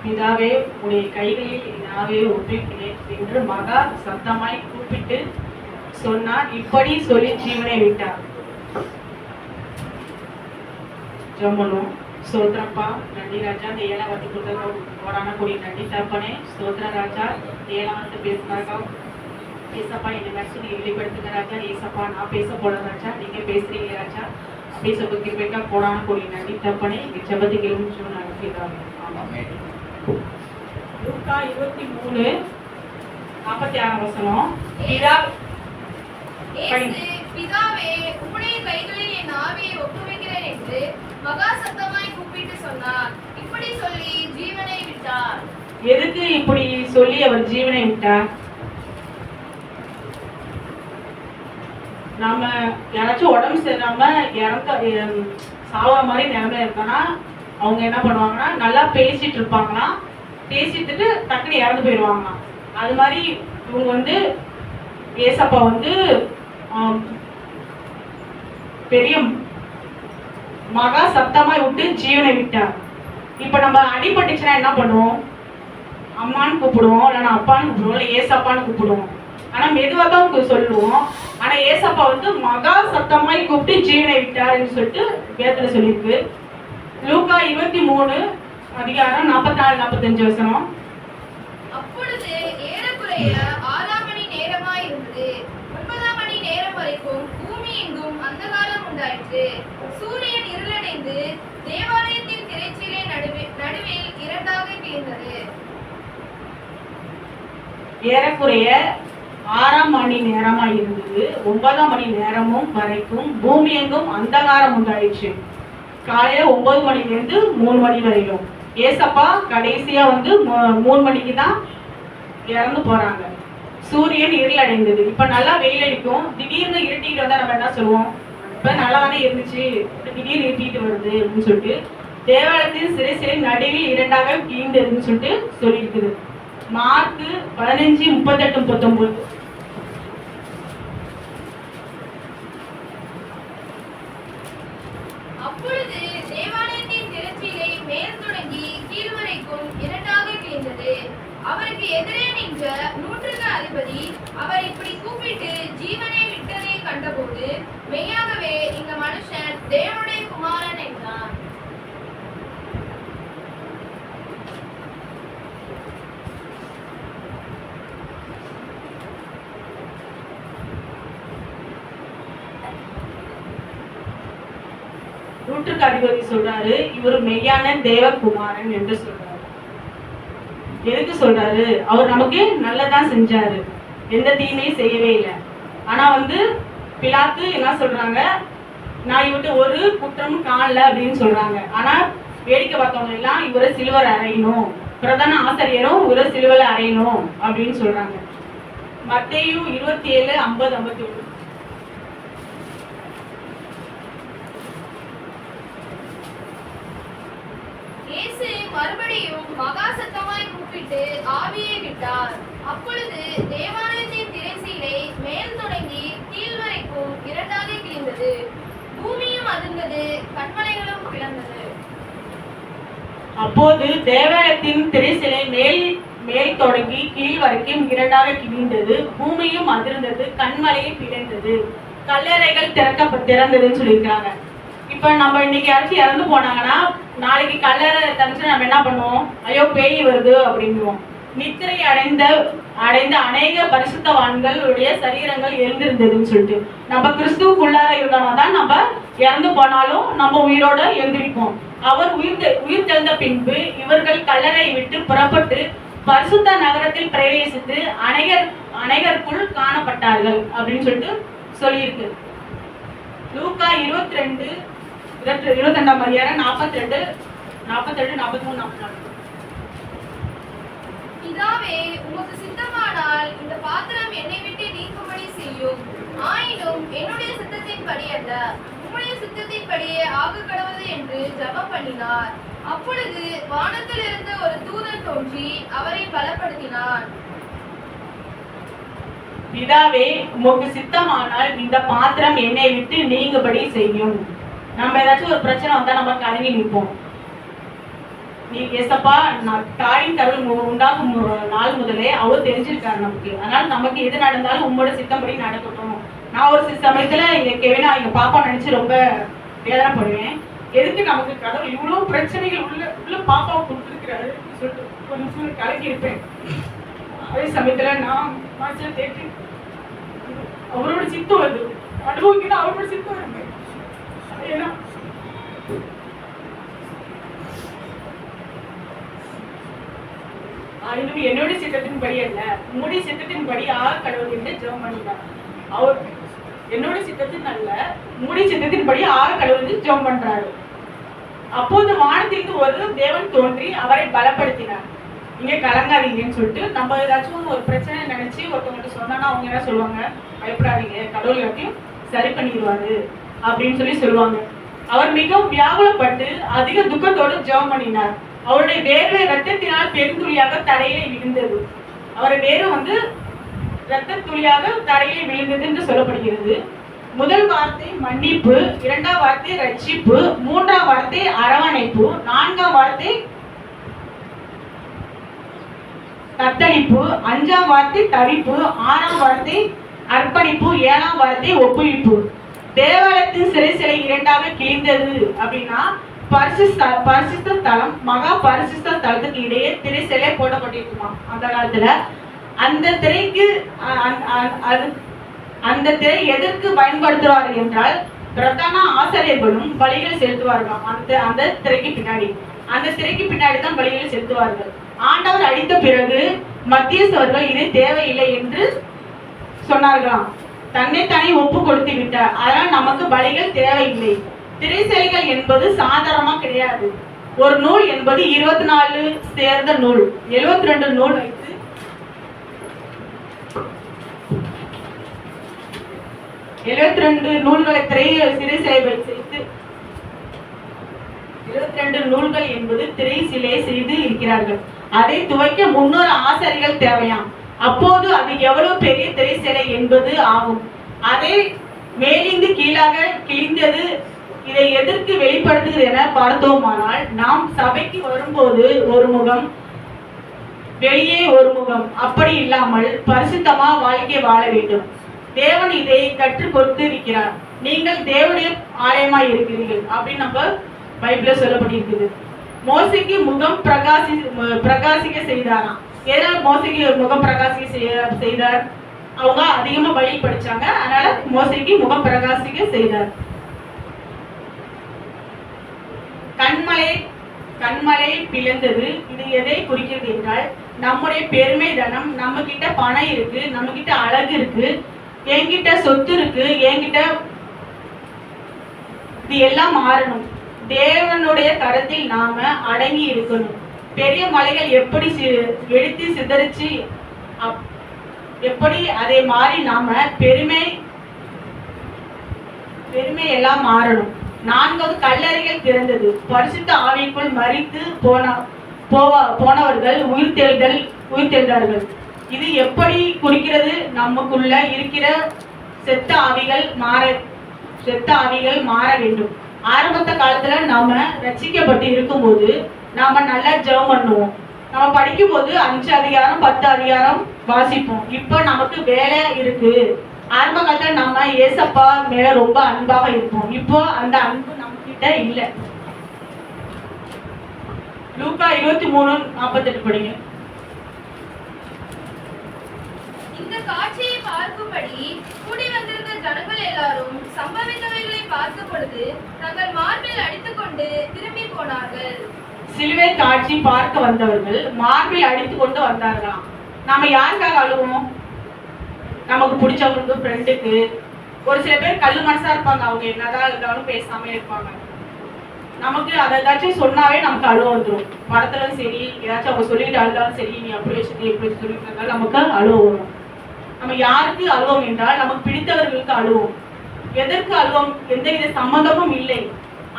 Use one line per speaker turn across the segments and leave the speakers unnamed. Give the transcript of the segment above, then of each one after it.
பிதாவே உடைய கைகளில் நாவே ஒப்பிக்கிறேன் என்று மகா சத்தமாய் கூப்பிட்டு சொன்னார். இப்படி சொல்லி ஜீவனை விட்டார். ஜெபம். ஸ்தோத்திரப்பா, நன்றி ராஜா. இந்த 7 வாட்டி கொடுத்தது கோடான கூடிய நன்றி தகப்பனே. ஸ்தோத்திர ராஜா. 7 வார்த்தை பேசுனாக்கா ஏசப்பா என்னை மெசேஜ் வெளிப்படுத்துங்க ராஜா. ஏசப்பா நான் பேச போல ராஜா, நீங்க பேசுறீங்க ராஜா. அப்படியே சொல்லுக்கு போயிட்டா கோடான கூடிய நன்றி தகப்பனே. எங்க ஜெபத்துக்கு எழுந்து நடக்கிறாங்க. லூக்கா 23:46
பிதாவே உம்முடைய கைகளில் என் ஆவியை ஒப்புவிக்கிறேன் என்று மகா சத்தமாய் கூப்பிட்டு சொன்னார். இப்படி சொல்லி ஜீவனை விட்டார்.
எதுக்கு இப்படி சொல்லி அவர் ஜீவனை விட்டார்? நாம யாராச்சும் உடம்பு சரியில்லாம சாவற மாதிரி நிலைமை இருக்கனா அவங்க என்ன பண்ணுவாங்கன்னா நல்லா பேசிட்டு இருப்பாங்கன்னா, பேசிட்டு டக்குனு இறந்து போயிடுவாங்களாம். அது மாதிரி இவங்க வந்து ஏசப்பா வந்து பெரிய மகா சத்தமா விட்டு ஜீவனை விட்டார். இப்ப நம்ம அடிபட்டுச்சுன்னா என்ன பண்ணுவோம்? அம்மான்னு கூப்பிடுவோம், இல்லைன்னா அப்பான்னு கூப்பிடுவோம், இல்லை ஏசப்பான்னு கூப்பிடுவோம். ஆனா மெதுவா தான் சொல்லுவோம். ஆனா ஏசப்பா வந்து மகா சத்தமாய் கூப்பிட்டு ஜீவனை விட்டாருன்னு சொல்லிட்டு வேதத்துல சொல்லியிருக்கு. லூக்கா 23:44-45.
அப்பொழுது ஏறக்குறைய 6 மணி நேரமாய் இருந்தது. 9 மணி நேரம் வரைக்கும் பூமி எங்கும் அந்தகாரம் உண்டாயிற்று. சூரியன் இருளடைந்து தேவாலயத்தின் திரைச்சீலை நடுவில் 2ஆக கிழிந்தது.
ஏறக்குறைய 6 மணி நேரமா இருந்தது. 9 மணி நேரமும் வரைக்கும் பூமி எங்கும் அந்தகாரம் உண்டாயிடுச்சு. காலையில 9 மணிலேருந்து 3 மணி வரையிலும். ஏசப்பா கடைசியா வந்து 3 மணிக்கு தான் இறந்து போறாங்க. சூரியன் இருள் அடைந்தது. இப்ப நல்லா வெயில் அடிக்கும். திடீர்னு இருட்டிட்டு வந்தா நம்ம என்ன சொல்லுவோம்? இப்ப நல்லா தானே இருந்துச்சு, திடீர்னு இருட்டிட்டு வருது அப்படின்னு சொல்லிட்டு தேவாலயத்தின் சிறை நடுவில் 2ஆக கிழிந்ததுன்னு சொல்லிட்டு சொல்லியிருக்குது. மார்க்கு 15:38-39.
அப்பொழுது தேவாலயத்தின் திரைச்சீலை மேல் தொடங்கி கீழ் வரைக்கும் 2ஆக கிழிந்தது. அவருக்கு எதிரே நின்ற 100 அதிபதி அவர் இப்படி கூப்பிட்டு ஜீவனை விட்டதை கண்டபோது மெய்யாகவே இந்த மனுஷன் தேவனுடைய குமாரன் என்றான்.
அதிபதி சொல்றாரு, இவர் மெய்யான தேவகுமாரன் என்று சொல்றாரு. எதுக்கு சொல்றாரு? அவர் நமக்கு நல்லதான் செஞ்சாரு, எந்த தீமையும் செய்யவே இல்லை. ஆனா வந்து பிலாத்து என்ன சொல்றாங்க? நான் இவர்கிட்ட ஒரு குற்றமும் காணல அப்படின்னு சொல்றாங்க. ஆனா வேடிக்கை பார்த்தவங்க எல்லாம் இவரை சிலுவையில் அறையணும், பிரதான ஆசிரியரும் இவரை சிலுவையில் அறையணும் அப்படின்னு சொல்றாங்க. மத்தேயு 27:50-51.
இயேசு மறுபடியும் மகா சத்தமாய் கூப்பிட்டு ஆவியை விட்டார். அப்பொழுது தேவாலயத்தின் திரைச்சீலை மேல் தொடங்கி கீழ் வரைக்கும் 2ஆக கிழிந்தது. பூமியும் அதிர்ந்தது, கன்மலைகளும் பிளந்தது.
அப்போது தேவாலயத்தின் திரைச்சீலை மேல் தொடங்கி கீழ் வரைக்கும் 2ஆக கிழிந்தது. பூமியும் அதிர்ந்தது, கன்மலையும் பிளந்தது, கல்லறைகள் திறந்ததுன்னு சொல்லியிருக்காங்க. இப்ப நம்ம இன்னைக்கு யாராச்சும் இறந்து போனாங்கன்னா நாளைக்கு கல்லறை திறந்து நம்ம என்ன பண்ணுவோம்? ஐயோ பேய் வருது அப்படிங்குவோம். நித்திரை அடைந்த அநேக பரிசுத்தவான்களுடைய சரீரங்கள் எழுந்திருந்ததுன்னு சொல்லிட்டு நம்ம கிறிஸ்துவுக்குள்ளார இருந்தோம்னா தான் நம்ம இறந்து போனாலும் நம்ம உயிரோட எழுந்திருப்போம். அவர் உயிர் தெழுந்த பின்பு இவர்கள் கல்லறை விட்டு புறப்பட்டு பரிசுத்த நகரத்தில் பிரவேசித்து அநேகருக்குள் காணப்பட்டார்கள் அப்படின்னு சொல்லிட்டு சொல்லியிருக்கு. லூக்கா 22:42-43-44.
பிதாவே உமக்கு சித்தமானால் இந்த பாத்திரம் என்னை விட்டு நீக்கும்படி செய்யும். ஆயினும் என்னுடைய சித்தத்தின்படி அல்ல, உம்முடைய சித்தத்தின்படியே ஆக கடவுது என்று ஜெபம் பண்ணினார். அப்பொழுது வானத்தில் இருந்த ஒரு தூதன் தோன்றி அவரை பலப்படுத்தினார்.
பிதாவே உமக்கு சித்தமானால் இந்த பாத்திரம் என்னை விட்டு நீங்கும்படி செய்யும். நம்ம ஏதாச்சும் ஒரு பிரச்சனை வந்தா நம்ம கலங்கி நிற்போம். நீ ஏசப்பா நான் தாயின் கருவில் உண்டாகும் நாள் முதலே அவர் தெரிஞ்சிருக்காரு நமக்கு. அதனால நமக்கு எது நடந்தாலும் உங்களோட சித்தம்படி நடக்கட்டும். நான் ஒரு சமயத்துல எங்க கெவினா எங்க பாப்பா நினைச்சு ரொம்ப வேதனைப்படுவேன். எதுக்கு நமக்கு கடவுள் இவ்வளவு பிரச்சனைகள் உள்ள பாப்பாவை கொடுத்துருக்கிறாரு சொல்லிட்டு ஒரு நிமிஷம் கலக்கி இருப்பேன். அதே சமயத்துல நான் மனசுல தேட்டு அவரோட சித்தம் வருது, அனுபவிக்கணும் அவரோட சித்தம் வருது. ஏன்னா என்னுடைய சித்தத்தின்படி அல்ல, உங்களுடைய சித்தத்தின்படி கடவுள் என்று ஜெபம் பண்ணினார். அவர் என்னோட சித்தத்தின் அல்ல, உங்களுடைய சித்தத்தின்படி கடவுள் என்று ஜெபம் பண்றாரு. அப்போது வானத்திலிருந்து ஒரு தேவன் தோன்றி அவரை பலப்படுத்தினார். நீங்க கலங்காதீங்கன்னு சொல்லிட்டு நம்ம ஏதாச்சும் ஒரு பிரச்சனை நினைச்சு ஒருத்தவங்கள்ட்ட சொன்னா அவங்க என்ன சொல்லுவாங்க, பயப்படாதீங்க கடவுள் எல்லாத்தையும் சரி பண்ணிடுவாரு அப்படின்னு சொல்லுவாங்க. அவர் மிகவும் வியாகுலப்பட்டு அதிக துக்கத்தோடு ஜெபம் பண்ணினார். அவருடைய வேர்வை ரத்தத்தினால் பெருந்துளியாக தரையிலே விழுந்தது. அவருடைய வேர்வை ரத்த துளியாக தரையிலே விழுந்தது என்று சொல்லப்படுகிறது. முதல் வார்த்தை மன்னிப்பு, இரண்டாம் வார்த்தை ரட்சிப்பு, மூன்றாம் வார்த்தை அரவணைப்பு, நான்காம் வார்த்தை தத்தளிப்பு, அஞ்சாம் வார்த்தை தவிப்பு, ஆறாம் வார்த்தை அர்ப்பணிப்பு, ஏழாம் வார்த்தை ஒப்புவிப்பு. தேவாலயத்தின் சிறை இரண்டாக கிழிந்தது அப்படின்னா பரிசுத்த தலம் மகா பரிசுத்த தலத்துக்கு இடையே திரை சிலை போடப்பட்டிருக்குமா அந்த காலத்துல. அந்த திரைக்கு அந்த திரை எதற்கு பயன்படுத்துவார்கள் என்றால் பிரதான ஆசிரியர்களும் பலிகள் செலுத்துவார்களாம். அந்த திரைக்கு பின்னாடி தான் பலிகள் செலுத்துவார்கள். ஆண்டவர் அடித்த பிறகு மத்தியஸ்தவர்கள் இது தேவையில்லை என்று சொன்னார்களாம். தன்னைத்தானே ஒப்பு கொடுத்து விட்டார். அதனால் நமக்கு பலிகள் தேவையில்லை. திரைசைகள் என்பது சாதாரணமா கிடையாது. ஒரு நூல் என்பது 24 சேர்ந்த நூல், 72 நூல் வைத்து 72 நூல்களை சிறை வைத்து 72 நூல்கள் என்பது திரை சிலை செய்து இருக்கிறார்கள். அதை துவைக்க 300 ஆசாரிகள் தேவையாம். அப்போது அது எவ்வளவு பெரிய திரை சிலை என்பது ஆகும். அதை மேலிருந்து கீழாக கிழிந்தது. இதை எதற்கு வெளிப்படுத்துகிறது என பார்த்தோமானால், நாம் சபைக்கு வரும்போது ஒரு முகம், வெளியே ஒரு முகம், அப்படி இல்லாமல் பரிசுத்தமா வாழ்க்கை வாழ வேண்டும். தேவன் இதை கற்றுக் கொடுத்து இருக்கிறார். நீங்கள் தேவனுடைய ஆலயமாய் இருக்கிறீர்கள் அப்படின்னு நம்ம பைபிள்ல சொல்லப்பட்டிருக்குது. மோசைக்கு முகம் பிரகாசிக்க செய்தாராம். ஏதாவது மோசைக்கு முகம் பிரகாசிக்க செய்தார். அவங்க அதிகமா பலி படிச்சாங்க, அதனால மோசைக்கு முகம் பிரகாசிக்க செய்தார். கண்மலை பிளந்தது. இது எதை குறிக்கிறது என்றால், நம்முடைய பெருமை தனம், நம்ம கிட்ட பணம் இருக்கு, நம்ம கிட்ட அழகு இருக்கு, என்கிட்ட சொத்து இருக்கு, என்கிட்ட இது எல்லாம் மாறணும். தேவனுடைய கரத்தில் நாம அடங்கி இருக்கணும். பெரிய மலைகள் எப்படி வெடித்து சிதறிச்சு எப்படி அதை மாறி நாம பெருமை எல்லாம் மாறணும். 4வது கல்லறைகள் திறந்தது. பரிசுத்த ஆவிக்குள் மரித்து போனவர்கள் உயிர்த்தெழுந்தார்கள். இது எப்படி குறிக்கிறது? நமக்குள்ள இருக்கிற செத்த ஆவிகள் மாற வேண்டும். ஆரம்பத்த காலத்துல நாம ரட்சிக்கப்பட்டு இருக்கும்போது நாம நல்லா ஜெபம் பண்ணுவோம். நம்ம படிக்கும் போது 5 அதிகாரம் 10 அதிகாரம் வாசிப்போம். இப்ப நமக்கு வேலை இருக்கு. ஆரம்ப காலத்துல நம்ம ஏசப்பா மேல ரொம்ப அன்பாக இருப்போம். இப்போ அந்த அன்பு நம்ம கிட்ட இல்ல. லூக்கா 23:48 படிங்க.
இந்த காட்சியை பார்க்கும்படி கூடி வந்திருந்த ஜனங்கள் எல்லாரும் சம்பவித்தவைகளை பார்த்த பொழுது தங்கள் மார்பில் அடித்துக்கொண்டு திரும்பி போனார்கள்.
சிலுவை காட்சி பார்க்க வந்தவர்கள் மார்பில் அடித்து கொண்டு வந்தார்களாம். நாம யாருக்காக அழுவோம்? நமக்கு பிடிச்சவங்களுக்கு, ஃப்ரெண்டுக்கு. ஒரு சில பேர் கல்லு மனசா இருப்பாங்க. அவங்க என்னதான் இருந்தாலும் பேசாம இருப்பாங்க. நமக்கு அதை ஏதாச்சும் சொன்னாவே நமக்கு அழுவ வந்துடும். படத்துல சரி, ஏதாச்சும் அவங்க சொல்லிட்டு அழுதாலும் சரி, நீ அப்படி வச்சுட்டு எப்படி சொல்லிட்டு இருந்தாலும் நமக்கு அழுவ வரும். நம்ம யாருக்கு அழுவோம் என்றால் நமக்கு பிடித்தவர்களுக்கு அழுவோம். எதற்கு அழுவோம்? எந்தவித சம்மந்தமும் இல்லை.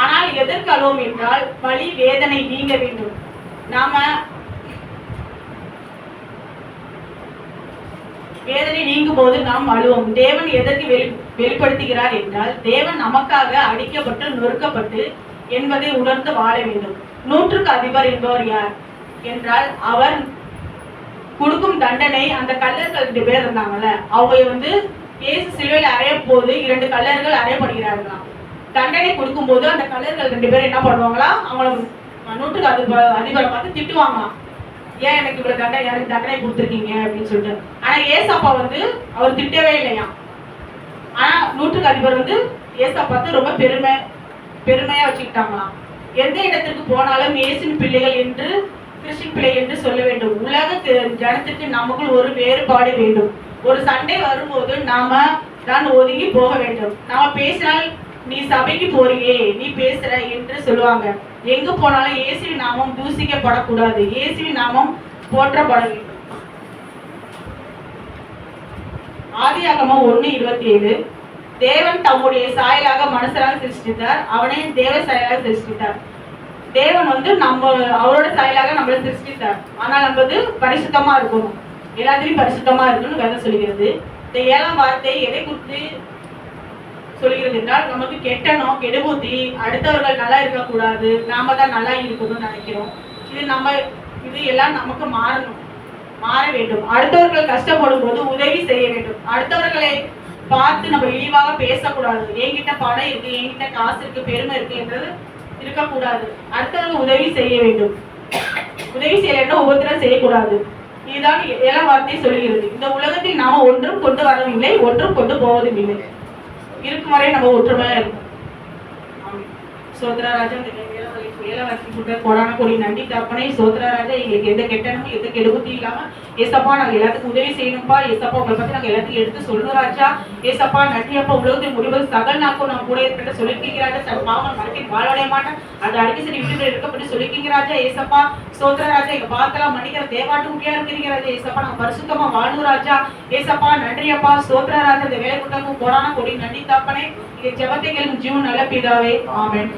ஆனால் எதற்கு அழுவோம் என்றால் வலி வேதனை நீங்க வேண்டும். நாம வேதனை நீங்கும் போது நாம் அழுவோம். தேவன் எதற்கு வெளிப்படுத்துகிறார் என்றால், தேவன் நமக்காக அடிக்கப்பட்டு நொறுக்கப்பட்டு என்பதை உணர்ந்து வாழ வேண்டும். நூற்றுக்கு அதிபர் என்பவர் யார் என்றால் அவர் கொடுக்கும் தண்டனை, அந்த கல்லர்கள் 2 பேர் இருந்தாங்கல்ல, அவங்க இயேசு சிலுவையில் அறைய போது 2 கல்லர்கள் அறையப்படுகிறார்களாம். தண்டனை கொடுக்கும்போது அந்த கல்லர்கள் 2 பேரும் என்ன பண்ணுவாங்களா, அவங்கள நூற்றுக்கு அதிபரை பார்த்து திட்டுவாங்களாம். ஏன் எனக்கு இவ்வளவு தண்டனை கொடுத்துருக்கீங்க அப்படின்னு சொல்லிட்டு. ஆனா ஏசப்பா அவர் திட்டவே இல்லையாம். ஆனா நூற்றுக்கு அதிபர் ஏசப்பா ரொம்ப பெருமையா வச்சுக்கிட்டாங்களாம். எந்த இடத்திற்கு போனாலும் இயேசுவின் பிள்ளைகள் என்று, கிறிஸ்டின் பிள்ளை என்று சொல்ல வேண்டும். உலக ஜனத்திற்கு நமக்குள் ஒரு வேறுபாடு வேண்டும். ஒரு சண்டை வரும்போது நாம தான் ஒதுங்கி போக வேண்டும். நாம பேசினால் நீ சபைக்கு போறியே, நீ பேசுற என்று சொல்லுவாங்க. எங்க போனாலும் இயேசுவின் நாமம் தூசிக்கப்படக்கூடாது, இயேசுவின் நாமம் போற்றப்பட வேண்டும். ஆதியாகமம் 1:27 தேவன் தம்முடைய சாயலாக மனுஷராக சிருஷ்டித்தார், அவனை தேவ சாயலாக சிருஷ்டித்தார். தேவன் அவரோட சாயலாக நம்மளை சிருஷ்டித்தார். ஆனால் நம்ம பரிசுத்தமா இருக்கணும், எல்லாத்திலையும் பரிசுத்தமா இருக்கணும்னு வேதம் சொல்கிறது. இந்த 7ஆம் வார்த்தை எதை குறித்து சொல்கிறது என்றால், நமக்கு கெட்டணும், கெடுபுத்தி, அடுத்தவர்கள் நல்லா இருக்கக்கூடாது, நாம தான் நல்லா இருக்கணும்னு நினைக்கிறோம். இது எல்லாம் நமக்கு மாற வேண்டும். அடுத்தவர்கள் கஷ்டப்படும் போது உதவி செய்ய வேண்டும். அடுத்தவர்களை பார்த்து நம்ம இழிவாக பேசக்கூடாது. என்கிட்ட பணம் இருக்கு, என்கிட்ட காசு இருக்கு, பெருமை இருக்கு என்றது இருக்கக்கூடாது. அடுத்தவர்கள் உதவி செய்ய வேண்டும். உதவி செய்யலைன்னா உபத்திரம் செய்யக்கூடாது. இதுதான் 7ஆம் வார்த்தை சொல்கிறது. இந்த உலகத்தில் நாம ஒன்றும் கொண்டு வரவும் இல்லை, ஒன்றும் கொண்டு போவதும் இல்லை. இருக்கும் வரை நம்ம ஒற்றுமையா இருக்கும். சோத்ரராஜா கொடான கொடி நன்றி தப்பனே. சோத்ரராஜா எங்களுக்கு எந்த கெட்டனமும் எந்த கெடுபுத்தி இல்லாம ஏசப்பா நாங்க எல்லாத்துக்கும் உதவி செய்யணும்ப்பா. ஏசப்பா உங்களை பத்தி நாங்க எல்லாத்தையும் எடுத்து சொல்லணும் ராஜா. ஏசப்பா நன்றியப்பா. உலகத்தில் முடிவது சகல் நாக்கும் நான் கூட இருக்கிற சொல்லிருக்கீங்க ராஜா. சார் பாவம் மறக்க வாழடைய மாட்டேன், அது அடிக்க சரி வீட்டுல இருக்கப்பட்டு சொல்லிருக்கீங்க ராஜா. ஏசப்பா சோத்ரராஜா எங்க பார்த்தலாம் மன்னிக்கிற தேவாட்டு உண்டியா இருக்கிறீங்க ராஜா. ஏசப்பா நாங்க பரிசுத்தமா வாழணும் ராஜா. ஏசப்பா நன்றியப்பா. சோத்ரராஜா இந்த வேலை கூட்டமும் கொடான கொடி நன்றி தப்பனே. இது ஜெபத்தை கேளும் ஜீவன் நல்ல பிதாவே. ஆமென்.